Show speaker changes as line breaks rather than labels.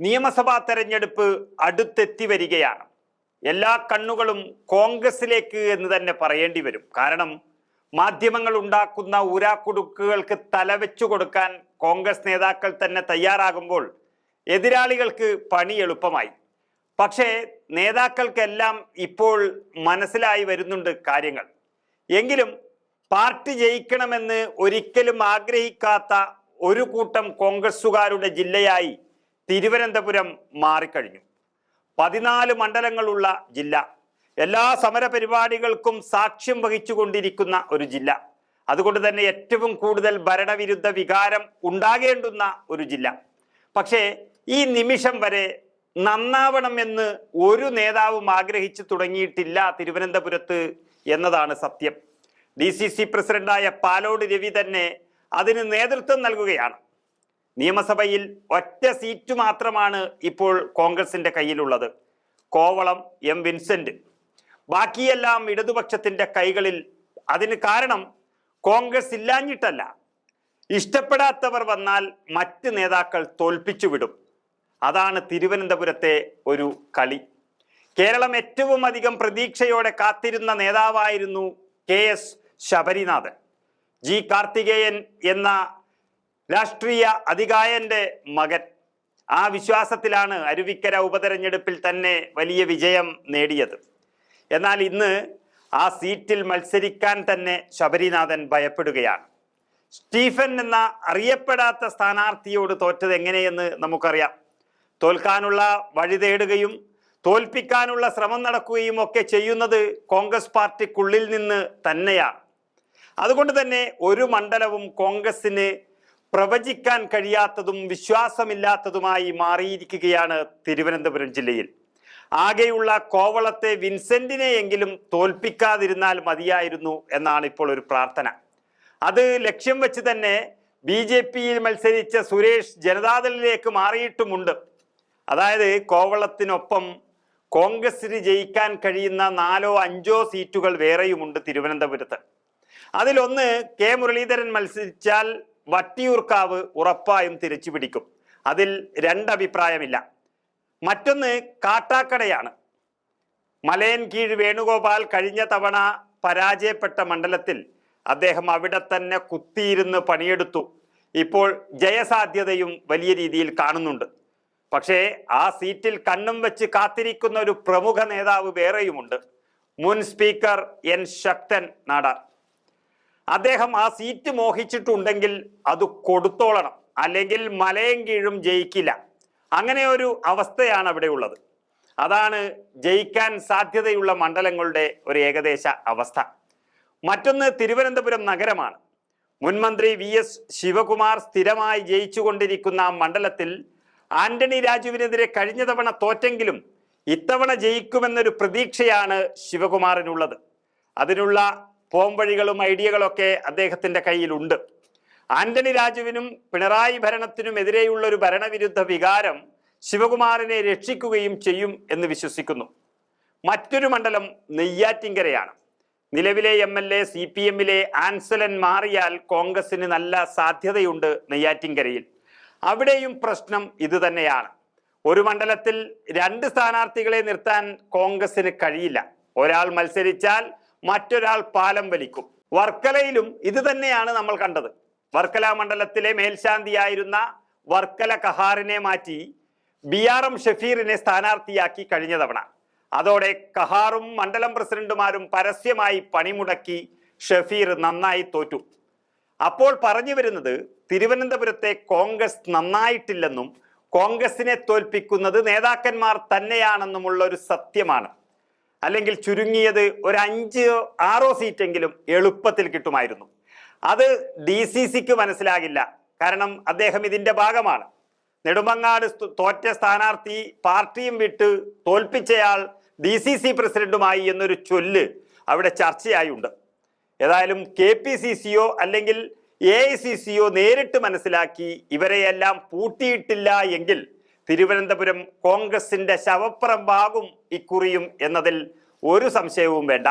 നിയമസഭാ തെരഞ്ഞെടുപ്പ് അടുത്തെത്തി വരികയാണ്. എല്ലാ കണ്ണുകളും കോൺഗ്രസിലേക്ക് എന്ന് തന്നെ പറയേണ്ടി വരും. കാരണം മാധ്യമങ്ങൾ ഉണ്ടാക്കുന്ന ഊരാക്കുടുക്കുകൾക്ക് തലവെച്ചു കൊടുക്കാൻ കോൺഗ്രസ് നേതാക്കൾ തന്നെ തയ്യാറാകുമ്പോൾ എതിരാളികൾക്ക് പണി എളുപ്പമായി. പക്ഷേ നേതാക്കൾക്കെല്ലാം ഇപ്പോൾ മനസ്സിലായി വരുന്നുണ്ട് കാര്യങ്ങൾ. എങ്കിലും പാർട്ടി ജയിക്കണമെന്ന് ഒരിക്കലും ആഗ്രഹിക്കാത്ത ഒരു കൂട്ടം കോൺഗ്രസുകാരുടെ ജില്ലയായി തിരുവനന്തപുരം മാറിക്കഴിഞ്ഞു. 14 മണ്ഡലങ്ങളുള്ള ജില്ല, എല്ലാ സമര പരിപാടികൾക്കും സാക്ഷ്യം വഹിച്ചുകൊണ്ടിരിക്കുന്ന ഒരു ജില്ല, അതുകൊണ്ട് തന്നെ ഏറ്റവും കൂടുതൽ ഭരണവിരുദ്ധ വികാരം ഉണ്ടാകേണ്ടുന്ന ഒരു ജില്ല. പക്ഷേ ഈ നിമിഷം വരെ നന്നാവണമെന്ന് ഒരു നേതാവും ആഗ്രഹിച്ചു തുടങ്ങിയിട്ടില്ല തിരുവനന്തപുരത്ത് എന്നതാണ് സത്യം. DCC പ്രസിഡന്റായ പാലോട് രവി തന്നെ അതിന് നേതൃത്വം നൽകുകയാണ്. നിയമസഭയിൽ ഒറ്റ സീറ്റ് മാത്രമാണ് ഇപ്പോൾ കോൺഗ്രസിന്റെ കയ്യിലുള്ളത്, കോവളം M. വിൻസെന്റ്. ബാക്കിയെല്ലാം ഇടതുപക്ഷത്തിന്റെ കൈകളിൽ. അതിന് കാരണം കോൺഗ്രസ് ഇല്ലാഞ്ഞിട്ടല്ല, ഇഷ്ടപ്പെടാത്തവർ വന്നാൽ മറ്റ് നേതാക്കൾ തോൽപ്പിച്ചു വിടും. അതാണ് തിരുവനന്തപുരത്തെ ഒരു കളി. കേരളം ഏറ്റവും അധികം പ്രതീക്ഷയോടെ കാത്തിരുന്ന നേതാവായിരുന്നു KS ശബരിനാഥൻ. G. കാർത്തികേയൻ എന്ന രാഷ്ട്രീയ അതികായന്റെ മകൻ. ആ വിശ്വാസത്തിലാണ് അരുവിക്കര ഉപതെരഞ്ഞെടുപ്പിൽ തന്നെ വലിയ വിജയം നേടിയത്. എന്നാൽ ഇന്ന് ആ സീറ്റിൽ മത്സരിക്കാൻ തന്നെ ശബരിനാഥൻ ഭയപ്പെടുകയാണ്. സ്റ്റീഫൻ എന്ന അറിയപ്പെടാത്ത സ്ഥാനാർത്ഥിയോട് തോറ്റത് എങ്ങനെയെന്ന് നമുക്കറിയാം. തോൽക്കാനുള്ള വഴി തേടുകയും തോൽപ്പിക്കാനുള്ള ശ്രമം നടക്കുകയും ഒക്കെ ചെയ്യുന്നത് കോൺഗ്രസ് പാർട്ടിക്കുള്ളിൽ നിന്ന് തന്നെയാണ്. അതുകൊണ്ട് തന്നെ ഒരു മണ്ഡലവും കോൺഗ്രസിന് പ്രവചിക്കാൻ കഴിയാത്തതും വിശ്വാസമില്ലാത്തതുമായി മാറിയിരിക്കുകയാണ് തിരുവനന്തപുരം ജില്ലയിൽ. ആകെയുള്ള കോവളത്തെ വിൻസെന്റിനെയെങ്കിലും തോൽപ്പിക്കാതിരുന്നാൽ മതിയായിരുന്നു എന്നാണ് ഇപ്പോൾ ഒരു പ്രാർത്ഥന. അത് ലക്ഷ്യം വെച്ച് തന്നെ BJPയിൽ മത്സരിച്ച സുരേഷ് ജനതാദളിലേക്ക് മാറിയിട്ടുമുണ്ട്. അതായത് കോവളത്തിനൊപ്പം കോൺഗ്രസിന് ജയിക്കാൻ കഴിയുന്ന 4ഓ 5ഓ സീറ്റുകൾ വേറെയുമുണ്ട് തിരുവനന്തപുരത്ത്. അതിലൊന്ന് K. മുരളീധരൻ മത്സരിച്ചാൽ വട്ടിയൂർക്കാവ് ഉറപ്പായും തിരിച്ചു പിടിക്കും. അതിൽ രണ്ടഭിപ്രായമില്ല. മറ്റൊന്ന് കാട്ടാക്കടയാണ്. മലയൻകീഴ് വേണുഗോപാൽ കഴിഞ്ഞ തവണ പരാജയപ്പെട്ട മണ്ഡലത്തിൽ അദ്ദേഹം അവിടെ തന്നെ കുത്തിയിരുന്ന് പണിയെടുത്തു. ഇപ്പോൾ ജയസാധ്യതയും വലിയ രീതിയിൽ കാണുന്നുണ്ട്. പക്ഷേ ആ സീറ്റിൽ കണ്ണും വെച്ച് കാത്തിരിക്കുന്ന ഒരു പ്രമുഖ നേതാവ് വേറെയുമുണ്ട്, മുൻ സ്പീക്കർ N. ശക്തൻ നാടാർ. അദ്ദേഹം ആ സീറ്റ് മോഹിച്ചിട്ടുണ്ടെങ്കിൽ അത് കൊടുത്തോളണം, അല്ലെങ്കിൽ മലയൻകീഴും ജയിക്കില്ല. അങ്ങനെ ഒരു അവസ്ഥയാണ് അവിടെ ഉള്ളത്. അതാണ് ജയിക്കാൻ സാധ്യതയുള്ള മണ്ഡലങ്ങളുടെ ഒരു ഏകദേശ അവസ്ഥ. മറ്റൊന്ന് തിരുവനന്തപുരം നഗരമാണ്. മുൻമന്ത്രി VS ശിവകുമാർ സ്ഥിരമായി ജയിച്ചുകൊണ്ടിരിക്കുന്ന ആ മണ്ഡലത്തിൽ ആന്റണി രാജുവിനെതിരെ കഴിഞ്ഞ തവണ തോറ്റെങ്കിലും ഇത്തവണ ജയിക്കുമെന്നൊരു പ്രതീക്ഷയാണ് ശിവകുമാറിനുള്ളത്. അതിനുള്ള പോംവഴികളും ഐഡിയകളൊക്കെ അദ്ദേഹത്തിന്റെ കയ്യിലുണ്ട്. ആന്റണി രാജുവിനും പിണറായി ഭരണത്തിനും എതിരെയുള്ള ഒരു ഭരണവിരുദ്ധ വികാരം ശിവകുമാറിനെ രക്ഷിക്കുകയും ചെയ്യും എന്ന് വിശ്വസിക്കുന്നു. മറ്റൊരു മണ്ഡലം നെയ്യാറ്റിൻകരയാണ്. നിലവിലെ MLA CPMലെ ആൻസലൻ മാറിയാൽ കോൺഗ്രസിന് നല്ല സാധ്യതയുണ്ട് നെയ്യാറ്റിൻകരയിൽ. അവിടെയും പ്രശ്നം ഇത് തന്നെയാണ്. ഒരു മണ്ഡലത്തിൽ 2 സ്ഥാനാർത്ഥികളെ നിർത്താൻ കോൺഗ്രസിന് കഴിയില്ല. ഒരാൾ മത്സരിച്ചാൽ മറ്റൊരാൾ പാലം വലിക്കും. വർക്കലയിലും ഇത് തന്നെയാണ് നമ്മൾ കണ്ടത്. വർക്കല മണ്ഡലത്തിലെ മേൽശാന്തിയായിരുന്ന വർക്കല കഹാറിനെ മാറ്റി BRM ഷഫീറിനെ സ്ഥാനാർത്ഥിയാക്കി കഴിഞ്ഞ തവണ. അതോടെ കഹാറും മണ്ഡലം പ്രസിഡന്റുമാരും പരസ്യമായി പണിമുടക്കി ഷഫീർ നന്നായി തോറ്റു. അപ്പോൾ പറഞ്ഞു വരുന്നത് തിരുവനന്തപുരത്തെ കോൺഗ്രസ് നന്നായിട്ടില്ലെന്നും കോൺഗ്രസിനെ തോൽപ്പിക്കുന്നത് നേതാക്കന്മാർ തന്നെയാണെന്നുമുള്ള ഒരു സത്യമാണ്. അല്ലെങ്കിൽ ചുരുങ്ങിയത് ഒരു 5-6 സീറ്റെങ്കിലും എളുപ്പത്തിൽ കിട്ടുമായിരുന്നു. അത് DCCക്ക് മനസ്സിലാകില്ല. കാരണം അദ്ദേഹം ഇതിന്റെ ഭാഗമാണ്. നെടുമങ്ങാട് തോറ്റ സ്ഥാനാർത്ഥി പാർട്ടിയും വിട്ട് തോൽപ്പിച്ചയാൾ DCC പ്രസിഡന്റുമായി എന്നൊരു ചൊല്ല് അവിടെ ചർച്ചയായുണ്ട്. ഏതായാലും KPCCയോ അല്ലെങ്കിൽ AICCയോ നേരിട്ട് മനസ്സിലാക്കി ഇവരെയെല്ലാം പൂട്ടിയിട്ടില്ല എങ്കിൽ തിരുവനന്തപുരം കോൺഗ്രസിന്റെ ശവപ്പറമ്പാകും ഇക്കുറിയും എന്നതിൽ ഒരു സംശയവും വേണ്ട.